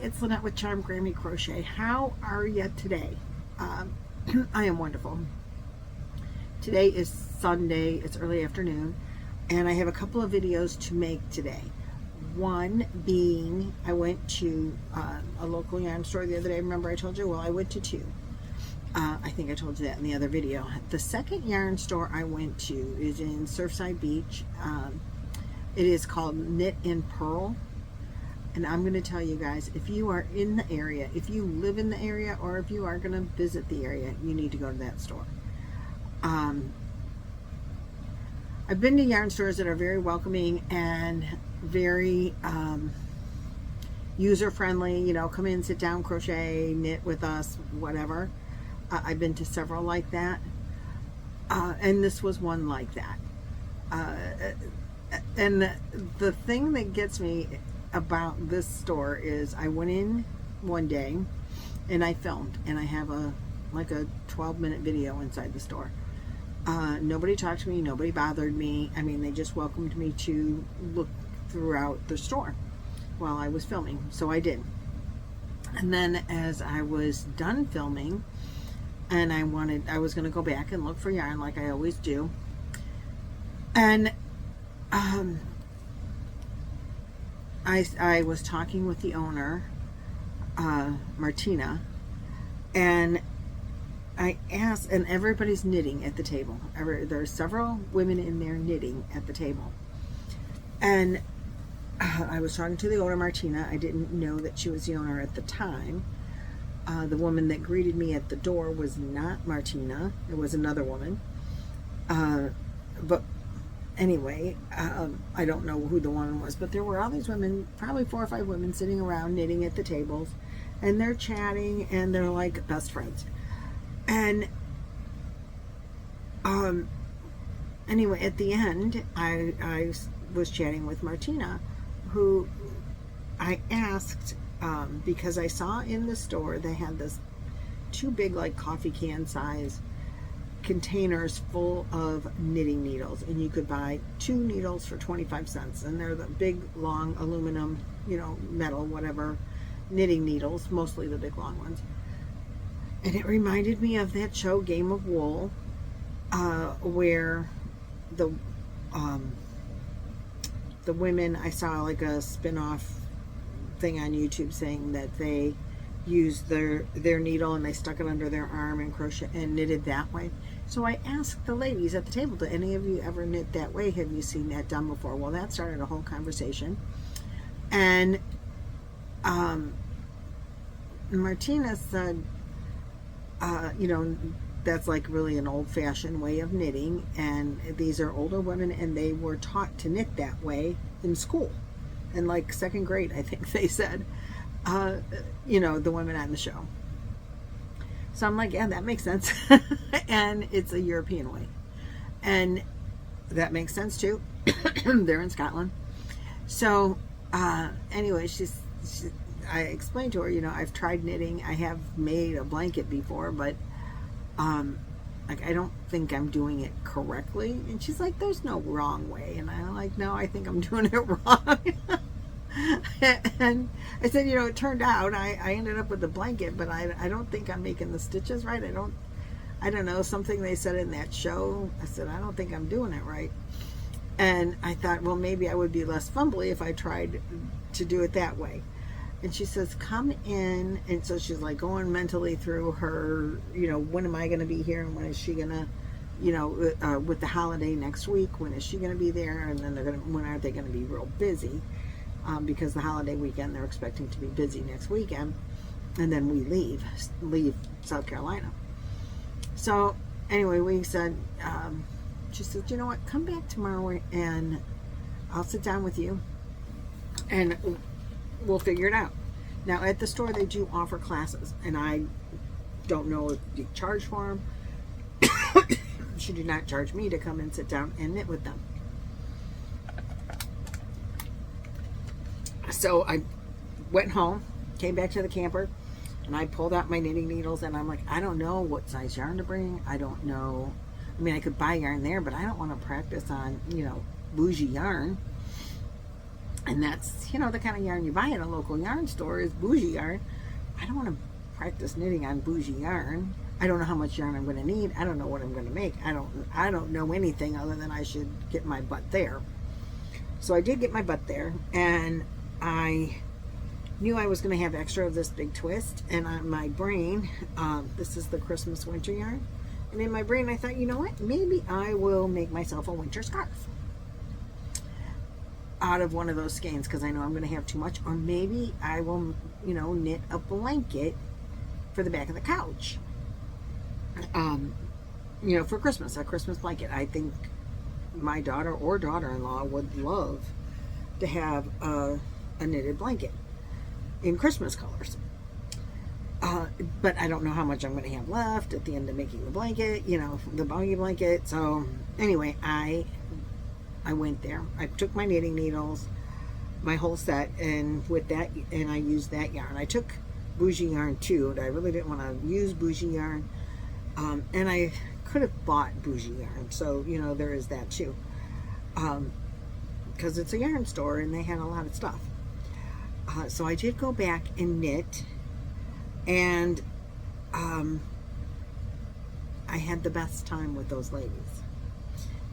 it's Lynette with Charmed Grammy Crochet. How are you today? I am wonderful. Today is Sunday, it's early afternoon, and I have a couple of videos to make today. One being, I went to a local yarn store the other day. Remember I told you? Well, I went to two. I think I told you that in the other video. The second yarn store I went to is in Surfside Beach. It is called Knit N Purl. And I'm going to tell you guys, if you are in the area, if you live in the area, or if you are going to visit the area, you need to go to that store. I've been to yarn stores that are very welcoming and very user-friendly. You know, come in, sit down, crochet, knit with us, whatever. I've been to several like that. And this was one like that. And the thing that gets me about this store is I went in one day and I filmed, and I have like a 12-minute video inside the store. Nobody talked to me, nobody bothered me. I mean, they just welcomed me to look throughout the store while I was filming, so I did. And then as I was done filming and I was going to go back and look for yarn like I always do, and I was talking with the owner, Martina, and I asked, and everybody's knitting at the table. There are several women in there knitting at the table. And I was talking to the owner, Martina. I didn't know that she was the owner at the time. The woman that greeted me at the door was not Martina. It was another woman. But anyway, I don't know who the woman was, but there were all these women, probably 4 or 5 women, sitting around knitting at the tables, and they're chatting, and they're like best friends. And anyway, at the end, I was chatting with Martina, who I asked, because I saw in the store they had this 2 big, like coffee can size containers full of knitting needles, and you could buy 2 needles for 25 cents, and they're the big long aluminum, you know, metal, whatever, knitting needles, mostly the big long ones. And it reminded me of that show Game of Wool, where the women, I saw like a spin-off thing on YouTube saying that they used their needle and they stuck it under their arm and crochet and knitted that way. So I asked the ladies at the table, do any of you ever knit that way? Have you seen that done before? Well, that started a whole conversation. And Martina said, you know, that's like really an old-fashioned way of knitting, and these are older women, and they were taught to knit that way in school, in like 2nd grade, I think they said. You know, the women on the show. So I'm like, yeah, that makes sense. And it's a European way, and that makes sense too. They're in Scotland. So anyway, I explained to her, you know, I've tried knitting. I have made a blanket before, but like, I don't think I'm doing it correctly. And she's like, there's no wrong way. And I'm like, no, I think I'm doing it wrong. And I said, you know, it turned out I ended up with the blanket, but I don't think I'm making the stitches right. I don't know, something they said in that show. I said, I don't think I'm doing it right. And I thought, well, maybe I would be less fumbly if I tried to do it that way. And she says, come in. And so she's like going mentally through her, you know, when am I going to be here, and when is she going to, you know, with the holiday next week, when is she going to be there? And then when are they going to be real busy? Because the holiday weekend, they're expecting to be busy next weekend. And then we leave South Carolina. So anyway, we said, she said, you know what, come back tomorrow and I'll sit down with you and we'll figure it out. Now at the store they do offer classes, and I don't know if you charge for them. She did not charge me to come and sit down and knit with them. So I went home, came back to the camper, and I pulled out my knitting needles, and I'm like, I don't know what size yarn to bring. I don't know. I mean, I could buy yarn there, but I don't want to practice on, you know, bougie yarn. And that's, you know, the kind of yarn you buy at a local yarn store is bougie yarn. I don't want to practice knitting on bougie yarn. I don't know how much yarn I'm going to need. I don't know what I'm going to make. I don't know anything other than I should get my butt there. So I did get my butt there, and I knew I was going to have extra of this big twist. And on my brain, this is the Christmas winter yarn. And in my brain, I thought, you know what? Maybe I will make myself a winter scarf out of one of those skeins, because I know I'm going to have too much. Or maybe I will, you know, knit a blanket for the back of the couch. You know, for Christmas, a Christmas blanket. I think my daughter or daughter-in-law would love to have a knitted blanket in Christmas colors. But I don't know how much I'm going to have left at the end of making the blanket, you know, the Boggy blanket. So anyway, I went there. I took my knitting needles, my whole set, and with that, and I used that yarn. I took bougie yarn too. I really didn't want to use bougie yarn. And I could have bought bougie yarn, so, you know, there is that too. Because it's a yarn store and they had a lot of stuff. So I did go back and knit, and I had the best time with those ladies.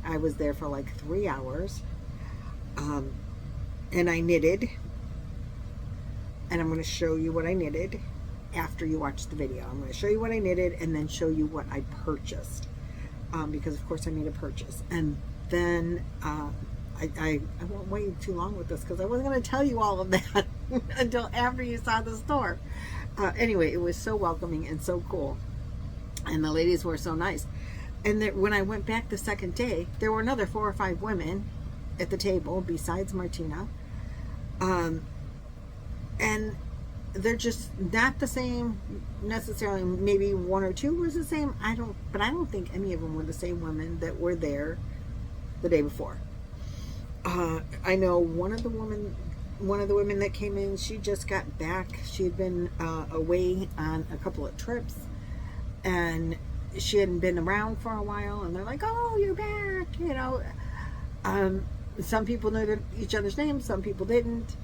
I was there for like 3 hours, and I knitted, and I'm going to show you what I knitted after you watch the video. I'm going to show you what I knitted and then show you what I purchased, because of course I made a purchase. And then I won't wait too long with this, because I wasn't going to tell you all of that until after you saw the store. Anyway, it was so welcoming and so cool, and the ladies were so nice. And when I went back the second day, there were another 4 or 5 women at the table besides Martina, and they're just not the same necessarily. Maybe 1 or 2 was the same. But I don't think any of them were the same women that were there the day before. I know one of the women that came in, she just got back. She had been away on a couple of trips, and she hadn't been around for a while, and they're like, "Oh, you're back," you know. Some people knew each other's names, some people didn't.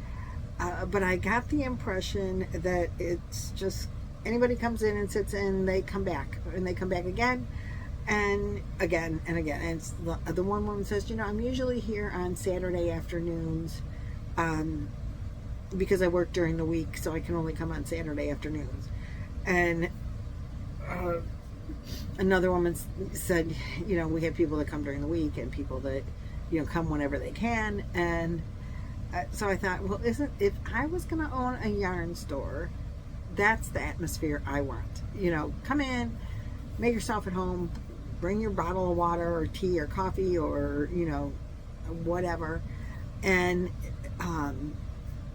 But I got the impression that it's just anybody comes in and sits in, they come back, and they come back again and again and again. And it's the one woman says, you know, I'm usually here on Saturday afternoons, because I work during the week, so I can only come on Saturday afternoons. And another woman said, you know, we have people that come during the week and people that, you know, come whenever they can. And so I thought, well, if I was going to own a yarn store, that's the atmosphere I want. You know, come in, make yourself at home, bring your bottle of water or tea or coffee or, you know, whatever. And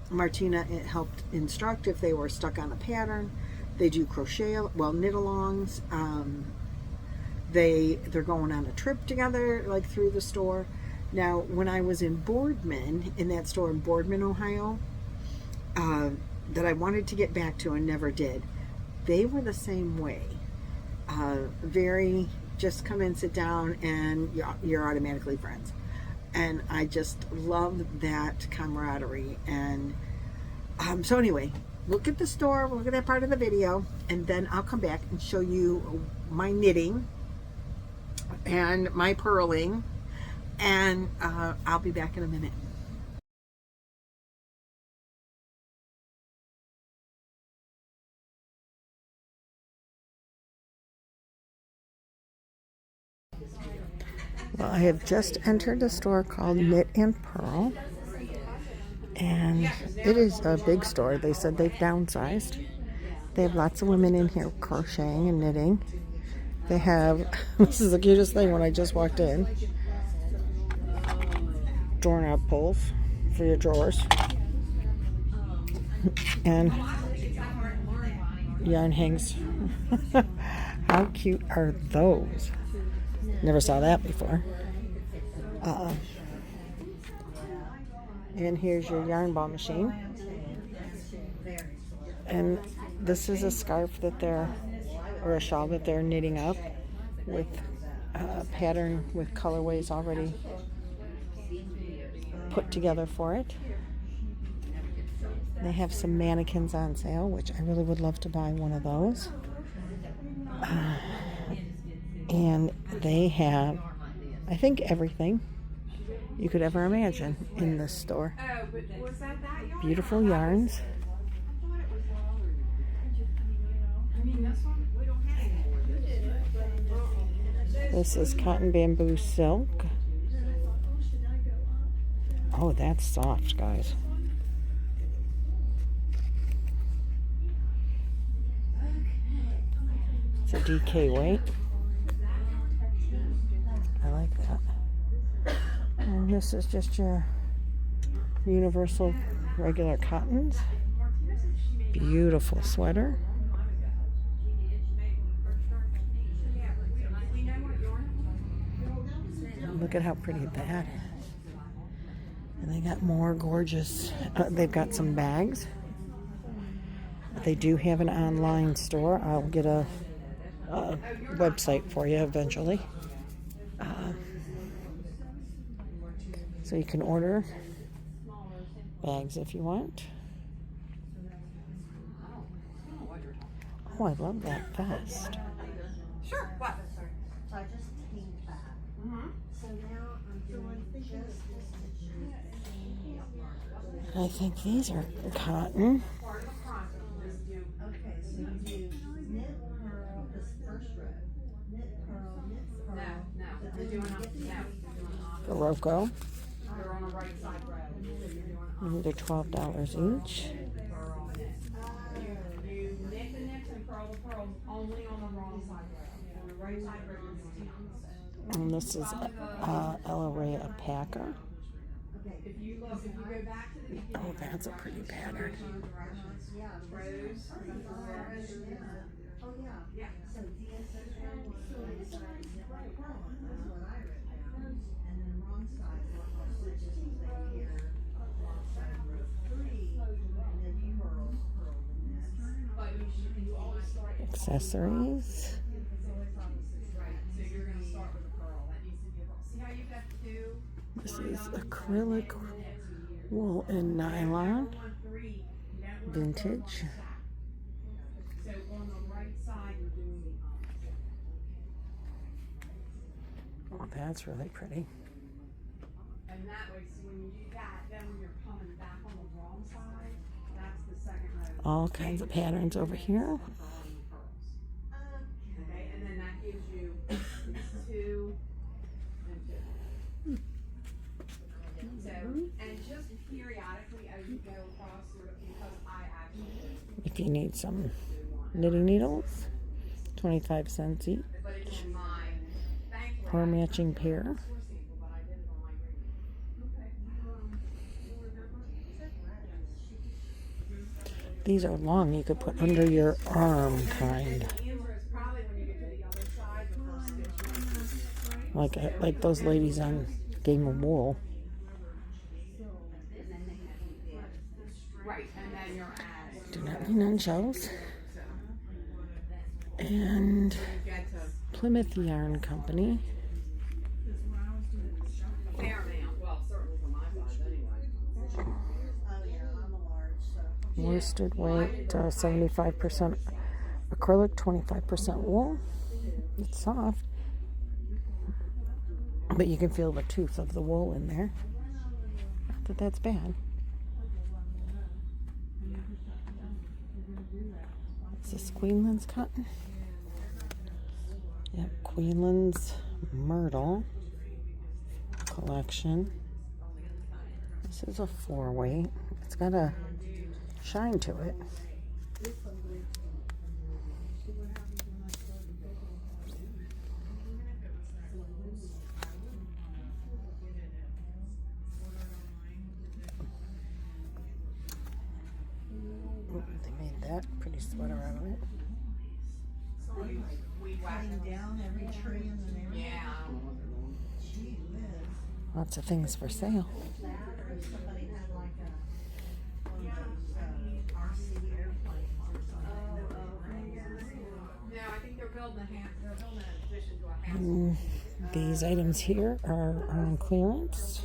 Martina helped instruct if they were stuck on a pattern. They do crochet, well, knit-alongs. They're going on a trip together, like through the store. Now, when I was in Boardman, in that store in Boardman, Ohio, that I wanted to get back to and never did, they were the same way. Very, just come in, sit down, and you're automatically friends. And I just love that camaraderie. And so anyway, look at the store, look at that part of the video, and then I'll come back and show you my knitting and my purling. And I'll be back in a minute. Well, I have just entered a store called Knit N Purl, and it is a big store. They said they've downsized. They have lots of women in here crocheting and knitting. They have, this is the cutest thing when I just walked in, doorknob pulls for your drawers, and yarn hangs. How cute are those? Never saw that before. And here's your yarn ball machine. And this is a scarf that or a shawl that they're knitting up with a pattern with colorways already put together for it. They have some mannequins on sale, which I really would love to buy one of those. And they have, I think, everything you could ever imagine in this store. Beautiful yarns. This is cotton bamboo silk. Oh, that's soft, guys. It's a DK weight. I like that. And this is just your universal regular cottons. Beautiful sweater. Look at how pretty that is. And they got more gorgeous, they've got some bags. They do have an online store. I'll get a website for you eventually. So you can order bags if you want. Oh, I love that vest. Sure. What? So I just tamed that. So now I'm doing just I think these are cotton. okay, so you do knit purl, this first row. Knit purl, knit purl. No, we're doing no. Barocco. They're on the right side row. They're $12 each. You knit the knits and purl the pearls only on the wrong side row. On the right side row, you're doing And this is Ella Ray Alpaca. if you go back to the beginning. Oh, that's a pretty pattern. Yeah, rows. Oh, yeah. Yeah. So DSO right side, knit right purl, that's what I wrote down. And then wrong side, what stitches you say here, wrong side row 3, and then purl, purl the next. But you always start. Accessories. It's always opposite, right? So you're going to start with a pearl. That needs to be a pearl. See how you've got two? This is acrylic wool and nylon. Vintage. So on the right side, you're doing the opposite. Oh, that's really pretty. And that way, so when you do that, then when you're coming back on the wrong side, that's the second row. All kinds of patterns over here. Okay, and then that gives you it's 2 and 2. So, and just periodically as you go across, sort of, because I actually If you need some knitting needles, 25 cents each but it's in my bank per matching pair. source sample, but I did it on my Grammy. These are long, you could put under your arm kind. The answer is probably when you get to the other side, the first stitch. Like those ladies on Game of Wool. Right, and then you're at. Do not lean on shelves. And Get to Plymouth Yarn Company. fair now. Well, certainly for my size anyway. Oh, yeah, I'm a large, so. Worsted weight, 75% acrylic, 25% wool. It's soft, but you can feel the tooth of the wool in there. Not that that's bad. Is this Queenland's cotton? Yep, Queenland's Myrtle collection. This is a 4-weight. It's got a shine to it. Ooh, they made that pretty sweater out of it. Cutting down every tree and then everything. Yeah. Gee whiz. Lots of things for sale. That, or if somebody had like one of those RC airplanes or something. No, I think they're building an addition to a house. These items here are on clearance.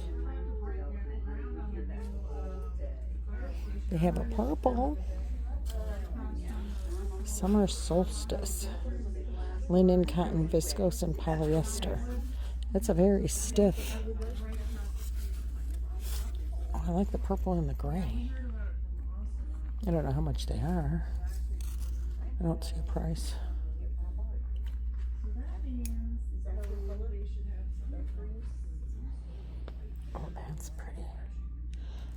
They have a purple. Summer solstice. Linen, cotton, viscose, and polyester. That's a very stiff. Oh, I like the purple and the gray. I don't know how much they are. I don't see a price. Oh, that's pretty.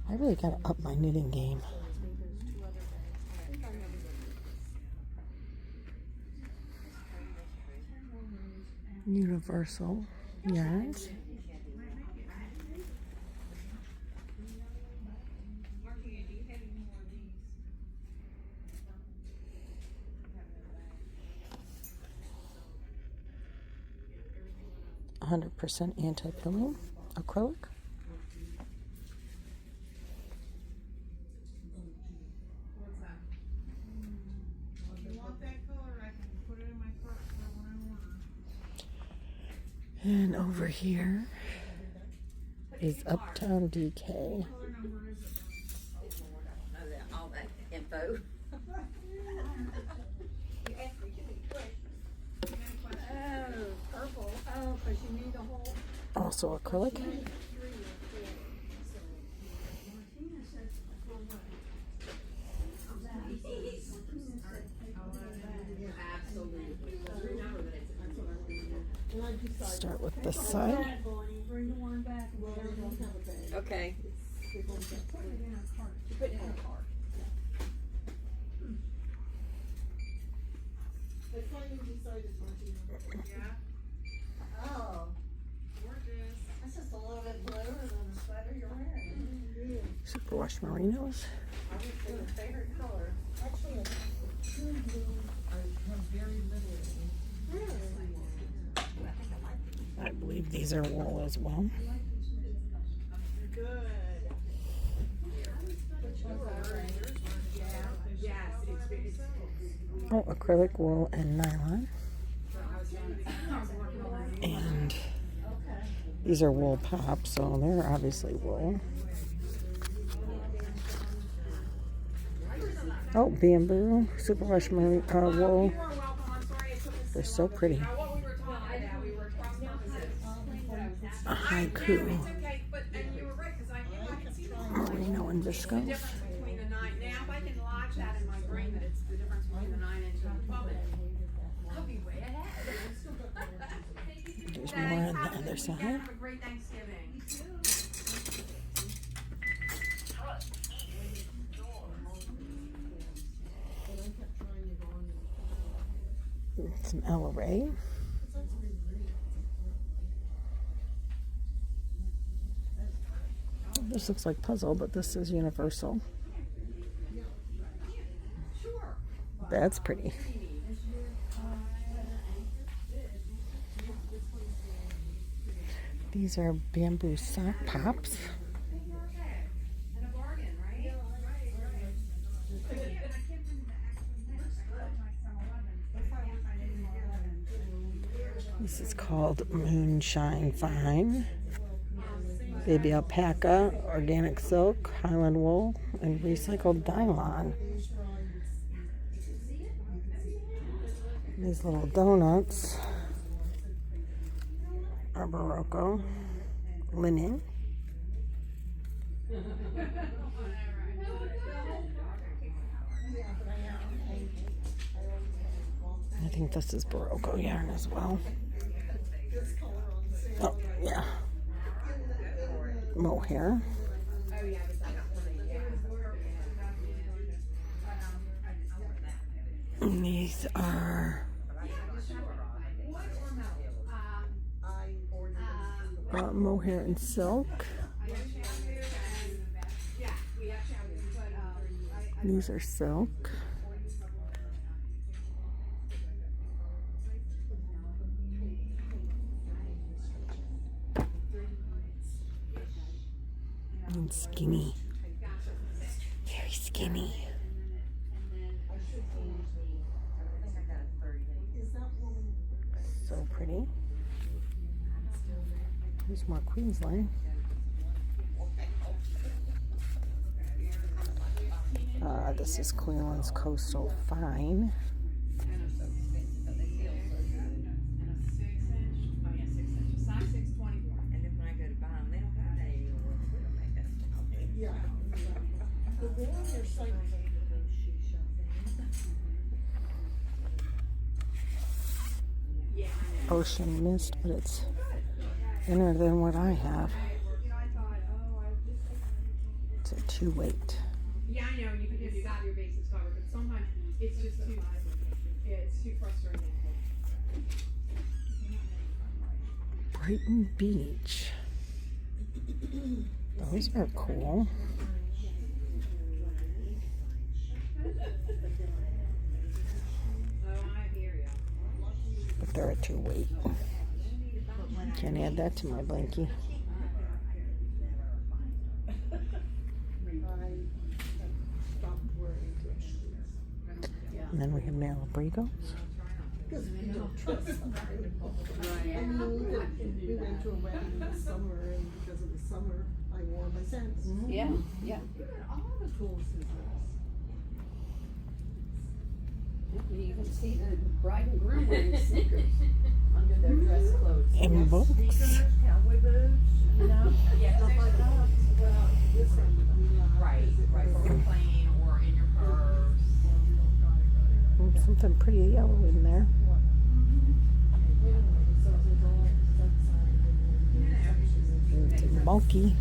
I really gotta up my knitting game. Universal yarns. %, anti-pilling acrylic. And over here is Uptown DK. All that info. Purple. Oh, because you need a whole. Also acrylic. Start with this side. Okay. Put it in a cart. Oh. Gorgeous. That's just a little bit bluer than the sweater you're wearing. Superwash merinos. Your favorite color. Actually, I have very little. I believe these are wool as well. Good. Oh, acrylic, wool, and nylon. And these are wool pops, so they're obviously wool. Oh, bamboo, superwash wool. They're so pretty. A haiku. Merino and viscose. There's more on the other side. Have a great Thanksgiving. Some LRA. This looks like puzzle, but this is universal. That's pretty. These are bamboo sock pops. This is called Moonshine Fine. Baby alpaca, organic silk, Highland wool, and recycled nylon. These little donuts are Barocco linen. I think this is Barocco yarn as well. Oh, yeah. Mohair. And these are mohair and silk. These are silk. And skinny. Very skinny. So pretty. There's more Queensland. This is Queenland's Coastal Fine. And a 6 inch. Oh yeah, 6 inches. Size 6, 24. And then when I go to buy them, they don't have that anymore. We don't make that stuff. Yeah. The Warrior site. Yeah, I know. Ocean Mist, but it's thinner than what I have. I thought, oh, I just. It's a 2-weight. Yeah, I know. You can just have your basics covered, but sometimes it's just too. Yeah, it's too frustrating. Brighton Beach. Those are cool. Oh, I hear ya. But they're a 2-weight. Can't add that to my blankie. And then we have Malabrigo. Because we don't trust them. I mean, we went to a wedding in the summer, and because of the summer, I wore my scents. Yeah, yeah. All the cool scissors. You even see the bride and groom wearing sneakers under their dress clothes. And books. Cowboy boots, you know? Yeah, Stuff like that. Well, this one, Right, right. For plane or in your purse. Something pretty yellow in there. It's bulky.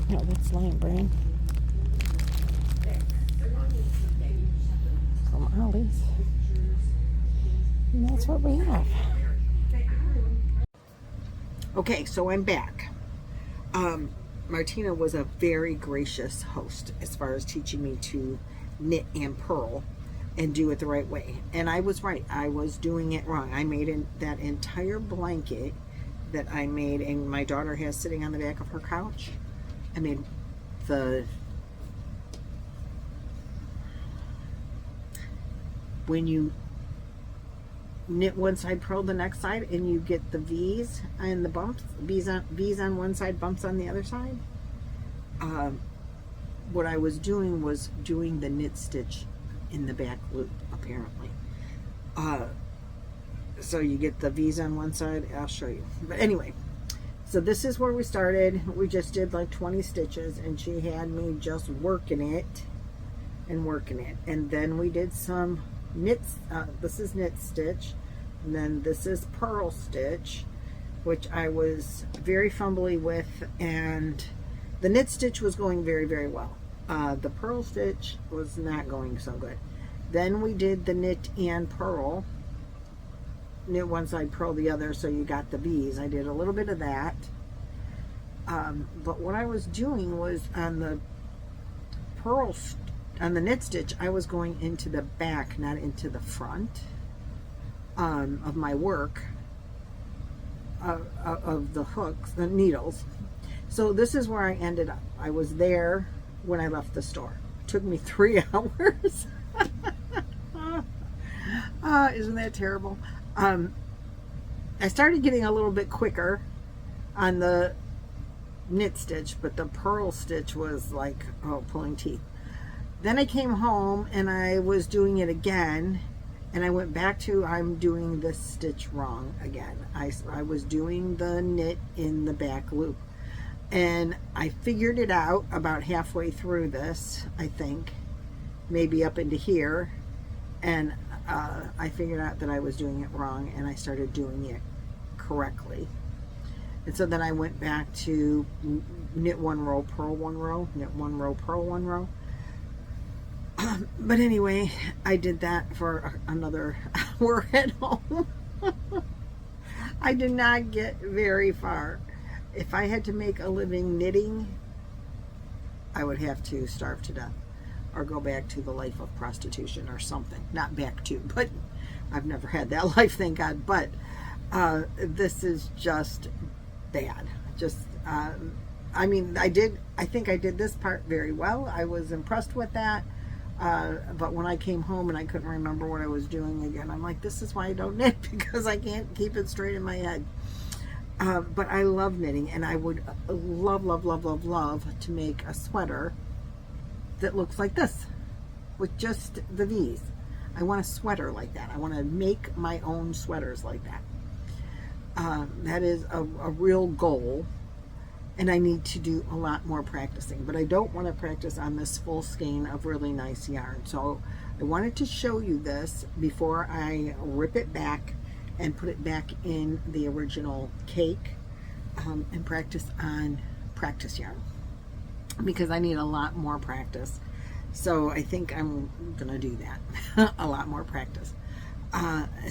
No, that's Lion Brand. From Ollie's. And that's what we have. Okay, so I'm back. Martina was a very gracious host as far as teaching me to knit and purl and do it the right way. And I was right. I was doing it wrong. I made that entire blanket that I made and my daughter has sitting on the back of her couch. I made when you knit one side, purl the next side, and you get the V's and the bumps, V's on one side, bumps on the other side. What I was doing was doing the knit stitch in the back loop, apparently. So you get the V's on one side. I'll show you. But anyway, so this is where we started. We just did like 20 stitches, and she had me just working it and working it. And then we did some knits. This is knit stitch, and then this is purl stitch, which I was very fumbly with, and the knit stitch was going very, very well. The purl stitch was not going so good. Then we did the knit and purl, knit one side, purl the other, so you got the V's. I did a little bit of that, but what I was doing was on the on the knit stitch, I was going into the back, not into the front of my work, of the hooks, the needles. So this is where I ended up. I was there when I left the store. It took me 3 hours. Isn't that terrible? I started getting a little bit quicker on the knit stitch, but the purl stitch was like, oh, pulling teeth. Then I came home and I was doing it again, and I went back to, I'm doing this stitch wrong again. I was doing the knit in the back loop, and I figured it out about halfway through this, I think, maybe up into here, and I figured out that I was doing it wrong, and I started doing it correctly. And so then I went back to knit one row, purl one row, knit one row, purl one row. But anyway, I did that for another hour at home. I did not get very far. If I had to make a living knitting, I would have to starve to death or go back to the life of prostitution or something. Not back to, but I've never had that life, thank God. But this is just bad. Just, I mean, I think I did this part very well. I was impressed with that. But when I came home and I couldn't remember what I was doing again, I'm like, this is why I don't knit, because I can't keep it straight in my head. But I love knitting, and I would love, love, love, love, love to make a sweater that looks like this with just the V's. I want a sweater like that. I want to make my own sweaters like that. That is a real goal, and I need to do a lot more practicing, but I don't want to practice on this full skein of really nice yarn. So I wanted to show you this before I rip it back and put it back in the original cake, and practice on practice yarn, because I need a lot more practice. So I think I'm gonna do that. A lot more practice.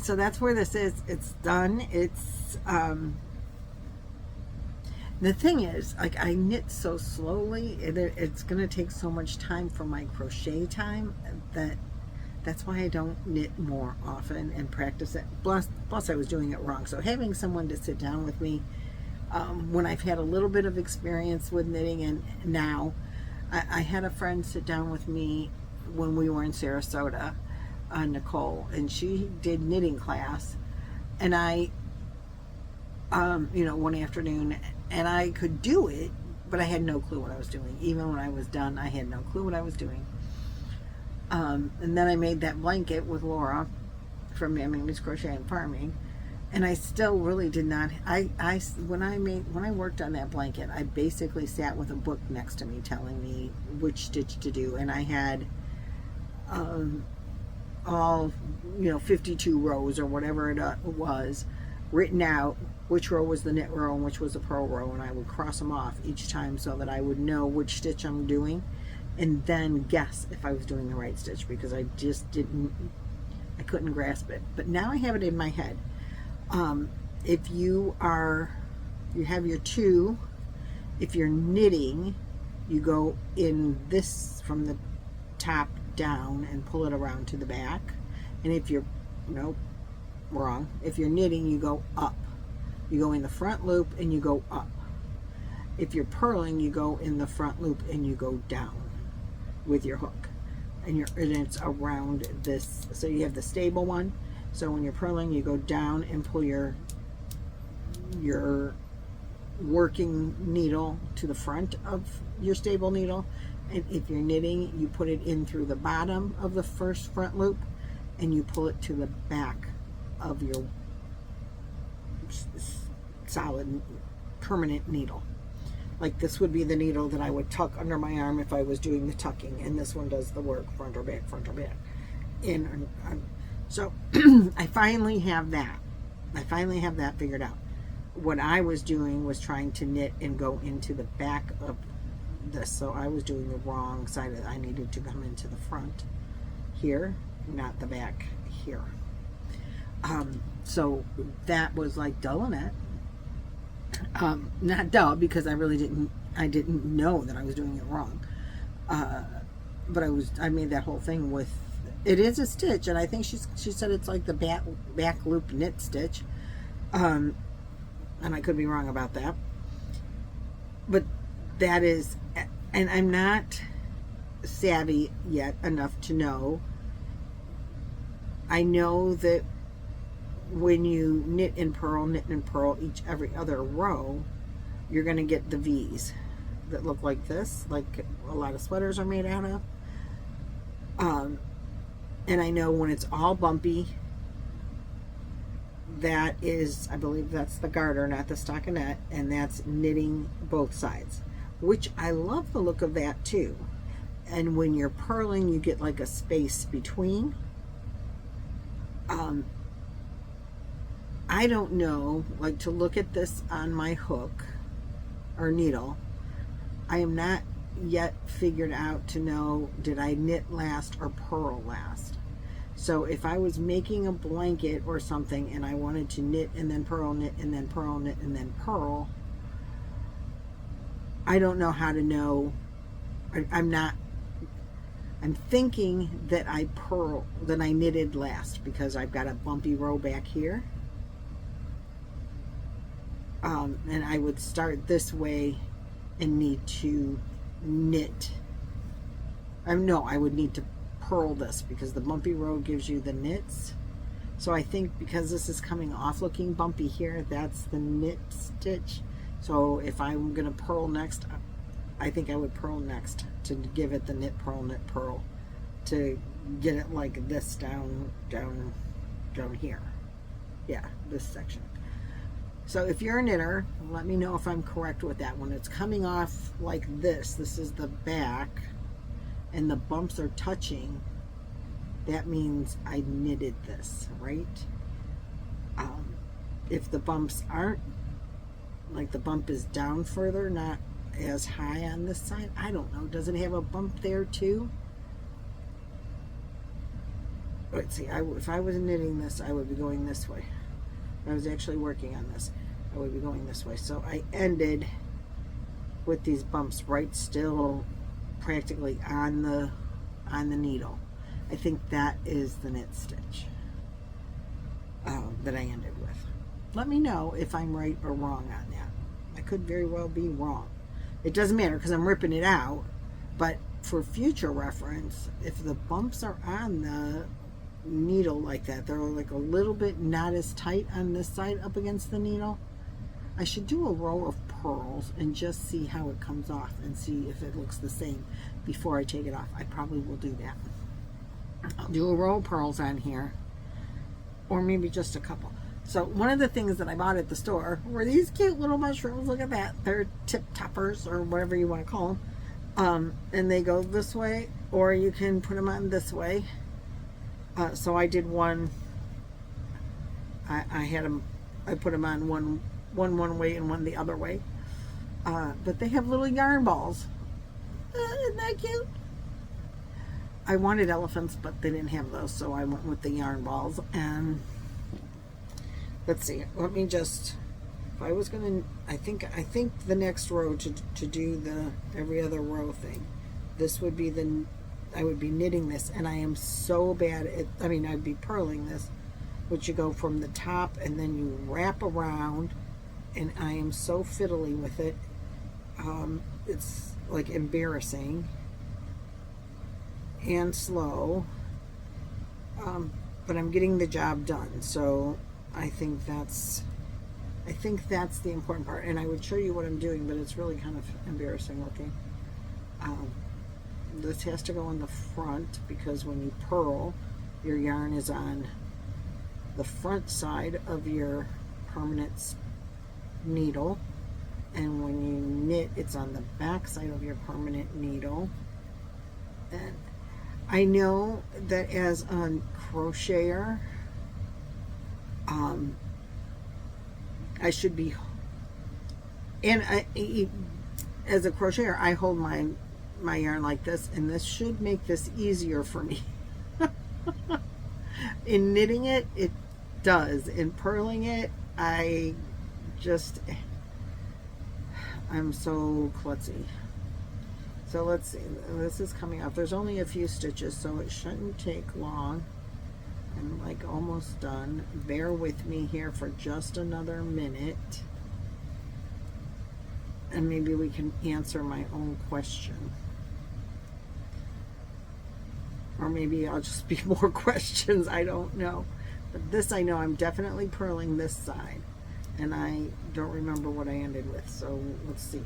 So that's where this is. It's done. It's the thing is, like, I knit so slowly, it's gonna take so much time for my crochet time that's why I don't knit more often and practice it. Plus I was doing it wrong. So having someone to sit down with me when I've had a little bit of experience with knitting, and now I had a friend sit down with me when we were in Sarasota, Nicole, and she did knitting class, and I one afternoon, and I could do it, but I had no clue what I was doing. Even when I was done, I had no clue what I was doing. And then I made that blanket with Laura from Mammy's Crochet and Farming, and I still really did not. When I worked on that blanket, I basically sat with a book next to me telling me which stitch to do, and I had all 52 rows or whatever it was written out, which row was the knit row and which was the purl row, and I would cross them off each time so that I would know which stitch I'm doing, and then guess if I was doing the right stitch, because I couldn't grasp it. But now I have it in my head. If you have your two, if you're knitting, you go in this from the top down and pull it around to the back. And if you're, nope, wrong. If you're knitting, you go up. You go in the front loop and you go up. If you're purling, you go in the front loop and you go down with your hook. And it's around this. So you have the stable one. So when you're purling, you go down and pull your working needle to the front of your stable needle. And if you're knitting, you put it in through the bottom of the first front loop and you pull it to the back of your solid permanent needle. Like this would be the needle that I would tuck under my arm if I was doing the tucking, and this one does the work, front or back, front or back. So I finally have that. I finally have that figured out. What I was doing was trying to knit and go into the back of this, so I was doing the wrong side of it. I needed to come into the front here, not the back here. So that was like dulling it. Not dull, because I really didn't know that I was doing it wrong. But I made that whole thing with, it is a stitch, and I think she said it's like the back loop knit stitch. And I could be wrong about that. But that is, and I'm not savvy yet enough to know. I know that when you knit and purl every other row, you're going to get the V's that look like this, like a lot of sweaters are made out of. And I know when it's all bumpy, that is, I believe that's the garter, not the stockinette, and that's knitting both sides, which I love the look of that too. And when you're purling, you get like a space between. I don't know, like, to look at this on my hook or needle, I am not yet figured out to know, did I knit last or purl last? So if I was making a blanket or something and I wanted to knit and then purl, knit and then purl, knit and then purl, I don't know how to know. I'm thinking that I knitted last because I've got a bumpy row back here. And I would start this way and need to knit. No, I would need to purl this because the bumpy row gives you the knits. So I think because this is coming off looking bumpy here, that's the knit stitch. So if I'm going to purl next, I think I would purl next to give it the knit purl to get it like this down here. Yeah, this section. So if you're a knitter, let me know if I'm correct with that. When it's coming off like this is the back, and the bumps are touching, that means I knitted this, right? If the bumps aren't, like the bump is down further, not as high on this side, I don't know. Does it have a bump there too? Let's see, if I was knitting this, I would be going this way. If I was actually working on this, I would be going this way. So I ended with these bumps right still practically on the needle. I think that is the knit stitch that I ended with. Let me know if I'm right or wrong on that. I could very well be wrong. It doesn't matter because I'm ripping it out, but for future reference, if the bumps are on the needle like that, they're like a little bit not as tight on this side up against the needle, I should do a row of pearls and just see how it comes off and see if it looks the same before I take it off. I probably will do that. I'll do a row of pearls on here, or maybe just a couple. So one of the things that I bought at the store were these cute little mushrooms. Look at that. They're tip toppers or whatever you want to call them. And they go this way, or you can put them on this way. So I did one. I had them. I put them on one way and one the other way. But they have little yarn balls. Isn't that cute? I wanted elephants, but they didn't have those, so I went with the yarn balls. And let's see. Let me just. If I was gonna, I think the next row to do the every other row thing, this would be the. I would be knitting this, and I am so bad at. I mean, I'd be purling this, which you go from the top and then you wrap around, and I am so fiddly with it. It's like embarrassing and slow, but I'm getting the job done. So I think that's the important part. And I would show you what I'm doing, but it's really kind of embarrassing looking. This has to go in the front because when you purl, your yarn is on the front side of your permanent needle, and when you knit, it's on the back side of your permanent needle. And I know that as a crocheter, I should be, and as a crocheter, I hold my yarn like this, and this should make this easier for me. In knitting it, it does. In purling it, I'm so klutzy. So let's see, this is coming off. There's only a few stitches, so it shouldn't take long. I'm like almost done. Bear with me here for just another minute, and maybe we can answer my own question. Or maybe I'll just be more questions, I don't know. But this I know I'm definitely purling this side, and I don't remember what I ended with, so let's see.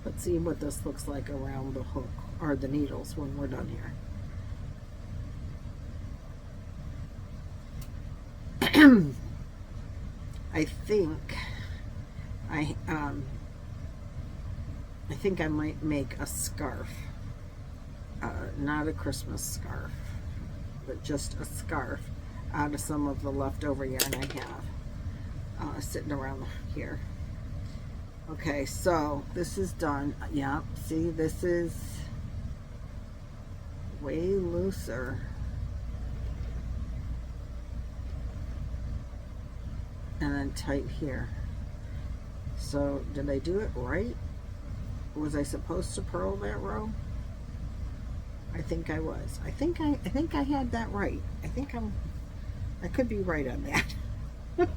Let's see what this looks like around the hook, or the needles, when we're done here. I think I might make a scarf. Not a Christmas scarf, but just a scarf out of some of the leftover yarn I have sitting around here. Okay, so this is done. Yeah, see, this is way looser. And then tight here. So did I do it right? Was I supposed to purl that row? I think I was. I think I had that right. I could be right on that. I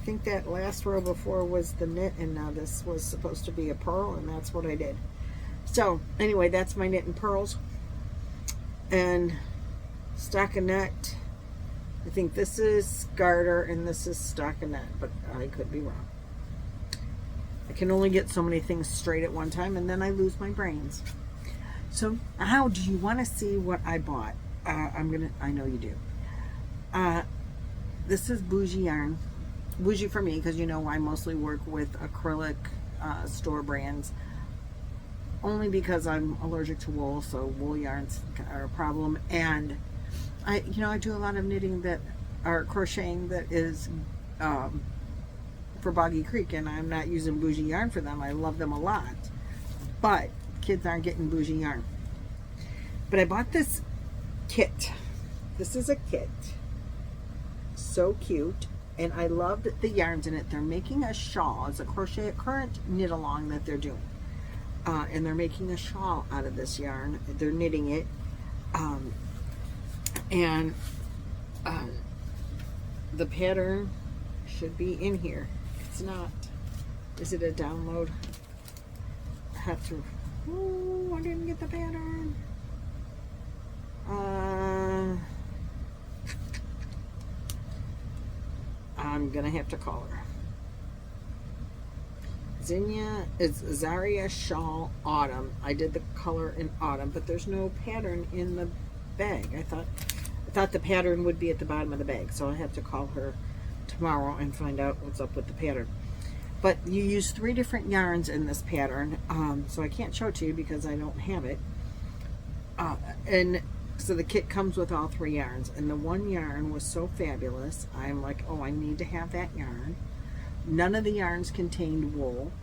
think that last row before was the knit, and now this was supposed to be a purl, and that's what I did. So anyway, that's my knit and purls. And stockinette. I think this is garter and this is stockinette, but I could be wrong. I can only get so many things straight at one time, and then I lose my brains. So how do you want to see what I bought? I know you do. This is bougie yarn. Bougie for me, because you know I mostly work with acrylic store brands, only because I'm allergic to wool, so wool yarns are a problem. And I do a lot of knitting or crocheting that is for Boggy Creek, and I'm not using bougie yarn for them. I love them a lot, but kids aren't getting bougie yarn. But I bought this kit. This is a kit. So cute. And I loved the yarns in it. They're making a shawl. It's a current knit along that they're doing. And they're making a shawl out of this yarn. They're knitting it. The pattern should be in here. It's not. Is it a download? I have to. Oh, I didn't get the pattern. I'm gonna have to call her. Zinnia is Zaria Shawl Autumn. I did the color in autumn, but there's no pattern in the bag. I thought the pattern would be at the bottom of the bag, so I have to call her tomorrow and find out what's up with the pattern. But you use 3 different yarns in this pattern, so I can't show it to you because I don't have it. And so the kit comes with all 3 yarns, and the one yarn was so fabulous. I'm like, oh, I need to have that yarn. None of the yarns contained wool,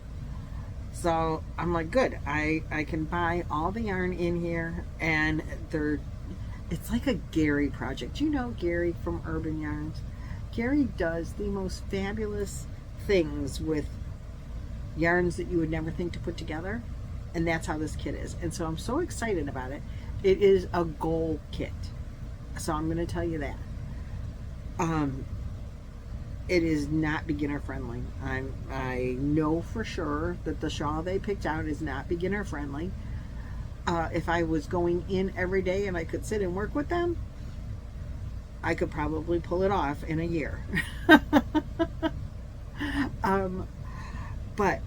so I'm like, good. I can buy all the yarn in here, and it's like a Gary project. You know Gary from Urban Yarns? Gary does the most fabulous things with yarns that you would never think to put together, and that's how this kit is. And so I'm so excited about it. It is a goal kit, so I'm going to tell you that. It is not beginner friendly. I know for sure that the shawl they picked out is not beginner friendly. If I was going in every day and I could sit and work with them, I could probably pull it off in a year. But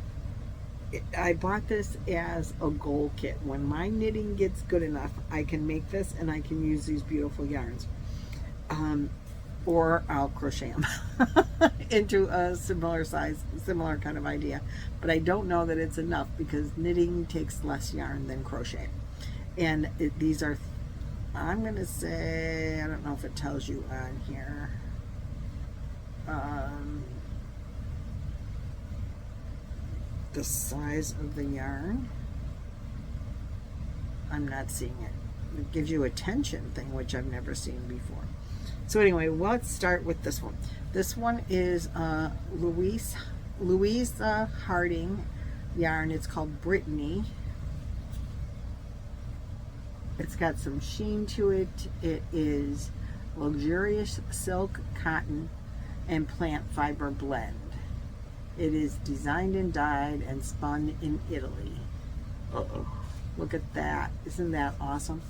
I bought this as a goal kit. When my knitting gets good enough, I can make this and I can use these beautiful yarns. Or I'll crochet them into a similar size, similar kind of idea. But I don't know that it's enough because knitting takes less yarn than crochet. And these are, I'm going to say, I don't know if it tells you on here. The size of the yarn. I'm not seeing it. It gives you a tension thing, which I've never seen before. So anyway, let's start with this one. This one is Louise Harding yarn. It's called Brittany. It's got some sheen to it. It is luxurious silk, cotton, and plant fiber blend. It is designed and dyed and spun in Italy. Uh-oh. Look at that. Isn't that awesome?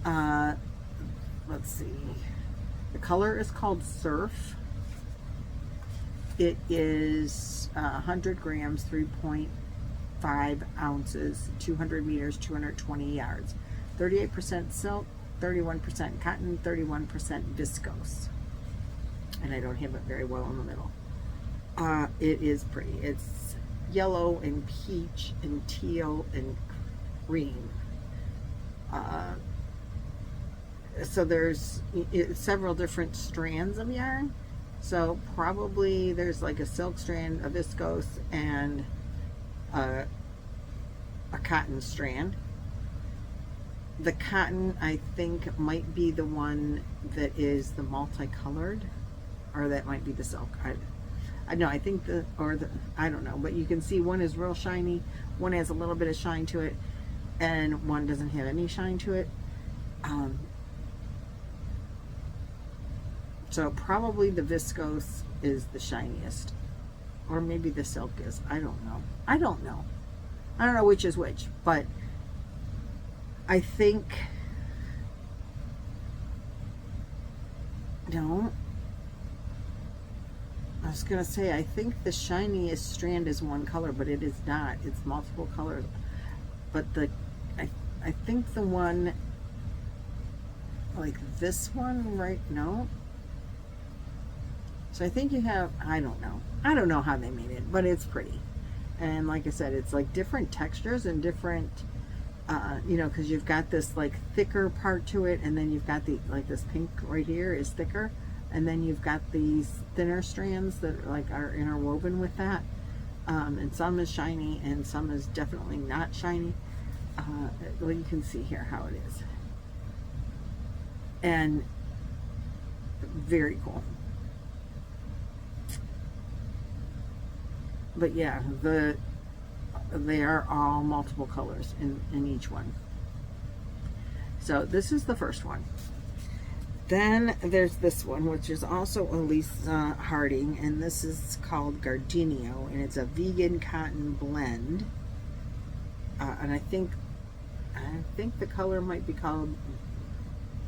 Let's see. The color is called Surf. It is 100 grams, 3.5 ounces, 200 meters, 220 yards. 38% silk, 31% cotton, 31% viscose. And I don't have it very well in the middle. It is pretty. It's yellow and peach and teal and green. So there's several different strands of yarn. So probably there's like a silk strand, a viscose, and a cotton strand. The cotton, I think, might be the one that is the multicolored, or that might be the silk. I know, I think I don't know, but you can see one is real shiny, one has a little bit of shine to it, and one doesn't have any shine to it. So probably the viscose is the shiniest, or maybe the silk is. I don't know. I don't know which is which, but I think, no, was gonna say, I think the shiniest strand is one color, but it is not. It's multiple colors. But I think the one, like this one, right? No. So I think you have, I don't know how they made it, but it's pretty. And like I said, it's like different textures and different, you know, because you've got this like thicker part to it, and then you've got the, like this pink right here is thicker, and then you've got these thinner strands that like are interwoven with that. And some is shiny and some is definitely not shiny. Well, you can see here how it is. And very cool. But yeah, they are all multiple colors in each one. So this is the first one. Then there's this one, which is also a Lys Harding, and this is called Gardenia, and it's a vegan cotton blend. And I think the color might be called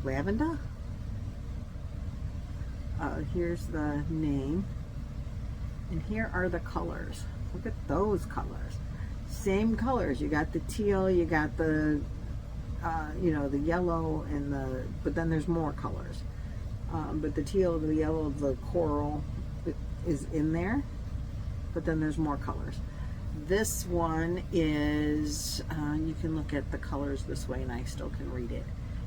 Lavender. Here's the name. And here are the colors. Look at those colors. Same colors. You got the teal, you got the, you know, the yellow, and but then there's more colors. But the teal, the yellow, the coral is in there. But then there's more colors. This one is, you can look at the colors this way and I still can read it.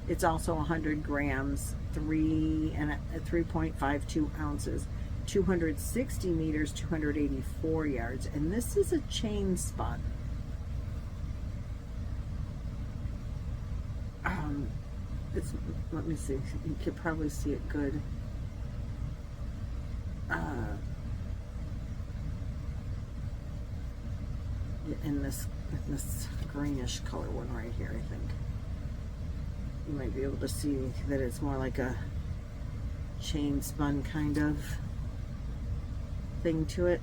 It's also 100 grams, 3.52 ounces. 260 meters, 284 yards, and this is a chain spun. It's, let me see, you could probably see it good. In this greenish color one right here, I think you might be able to see that it's more like a chain spun kind of thing to it.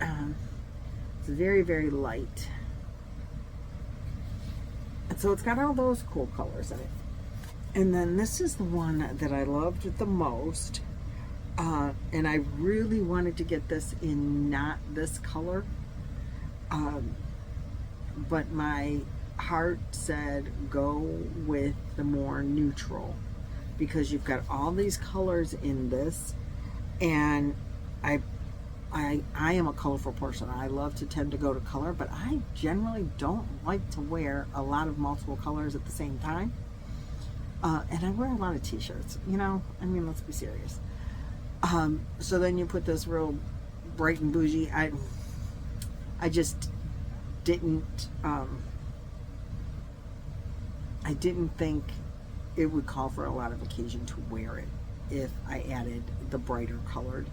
It's very, very light, and so it's got all those cool colors in it. And then this is the one that I loved the most, and I really wanted to get this in not this color, but my heart said go with the more neutral, because you've got all these colors in this, and I am a colorful person. I love to tend to go to color, but I generally don't like to wear a lot of multiple colors at the same time. And I wear a lot of t-shirts, you know, I mean, let's be serious. So then you put this real bright and bougie. I just didn't, I didn't think it would call for a lot of occasion to wear it if I added the brighter colored.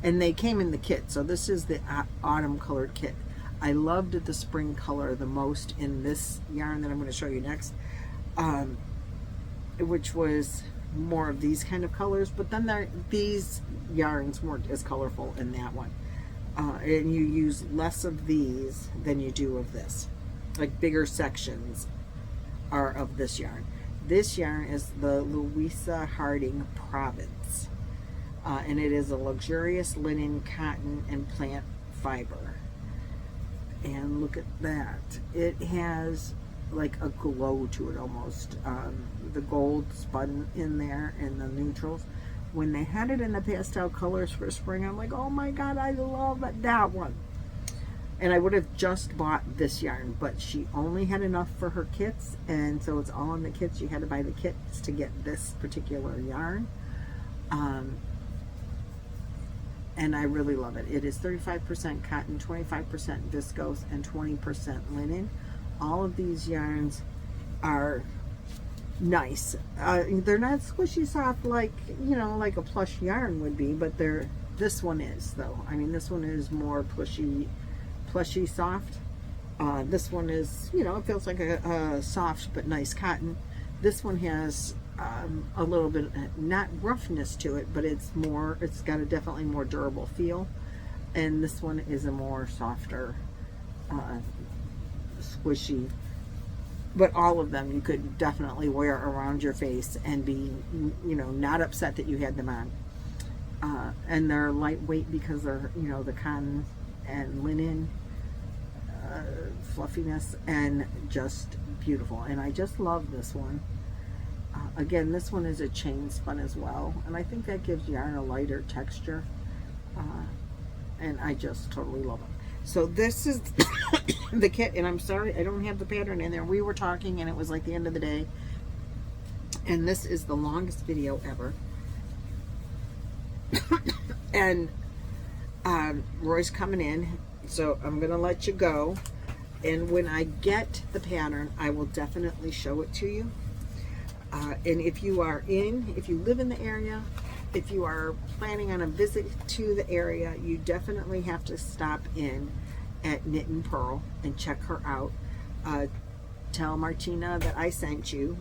And they came in the kit, so this is the autumn colored kit. I loved the spring color the most in this yarn that I'm going to show you next, which was more of these kind of colors, but then these yarns weren't as colorful in that one. And you use less of these than you do of this. Like bigger sections are of this yarn. This yarn is the Lys Harding Province. And it is a luxurious linen, cotton, and plant fiber. And look at that. It has like a glow to it almost. The gold spun in there and the neutrals. When they had it in the pastel colors for spring, I'm like, oh my God, I love that one. And I would have just bought this yarn, but she only had enough for her kits, and so it's all in the kits. You had to buy the kits to get this particular yarn. And I really love it. It is 35% cotton, 25% viscose, and 20% linen. All of these yarns are nice. They're not squishy soft like, you know, like a plush yarn would be, but this one is, though. I mean, this one is more plushy soft. This one is, you know, it feels like a soft but nice cotton. This one has a little bit, not roughness to it, but it's got a definitely more durable feel. And this one is a more softer, squishy. But all of them you could definitely wear around your face and be, you know, not upset that you had them And they're lightweight because they're, you know, the cotton and linen fluffiness, and just beautiful. And I just love this one. Again, this one is a chain spun as well, and I think that gives yarn a lighter texture, and I just totally love it. So this is the kit, and I'm sorry I don't have the pattern in there. We were talking and it was like the end of the day, and this is the longest video ever. And Roy's coming in, so I'm gonna let you go, and when I get the pattern I will definitely show it to you. And if you live in the area, if you are planning on a visit to the area, you definitely have to stop in at Knit N Purl and check her out. Tell Martina that I sent you.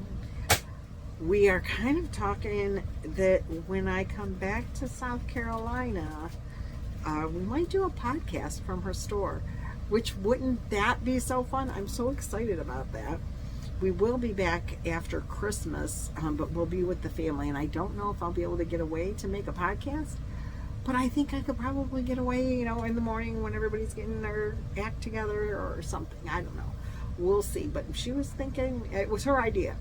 We are kind of talking that when I come back to South Carolina, we might do a podcast from her store, which wouldn't that be so fun? I'm so excited about that. We will be back after Christmas, but we'll be with the family, and I don't know if I'll be able to get away to make a podcast, but I think I could probably get away, you know, in the morning when everybody's getting their act together or something. I don't know. We'll see. But she was thinking, it was her idea.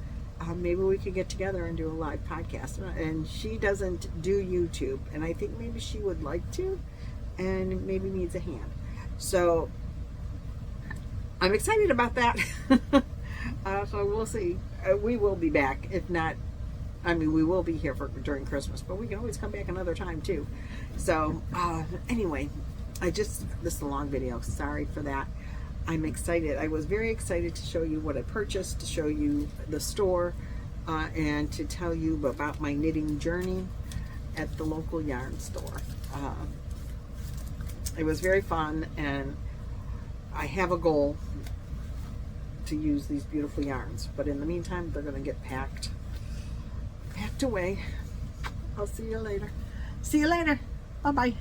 Maybe we could get together and do a live podcast. And she doesn't do YouTube, and I think maybe she would like to, and maybe needs a hand. So I'm excited about that. So we'll see. We will be back. If not, I mean, we will be here during Christmas, but we can always come back another time too. So anyway, this is a long video. Sorry for that. I'm excited. I was very excited to show you what I purchased, to show you the store, and to tell you about my knitting journey at the local yarn store. It was very fun, and I have a goal to use these beautiful yarns, but in the meantime they're going to get packed away. I'll see you later. Bye bye.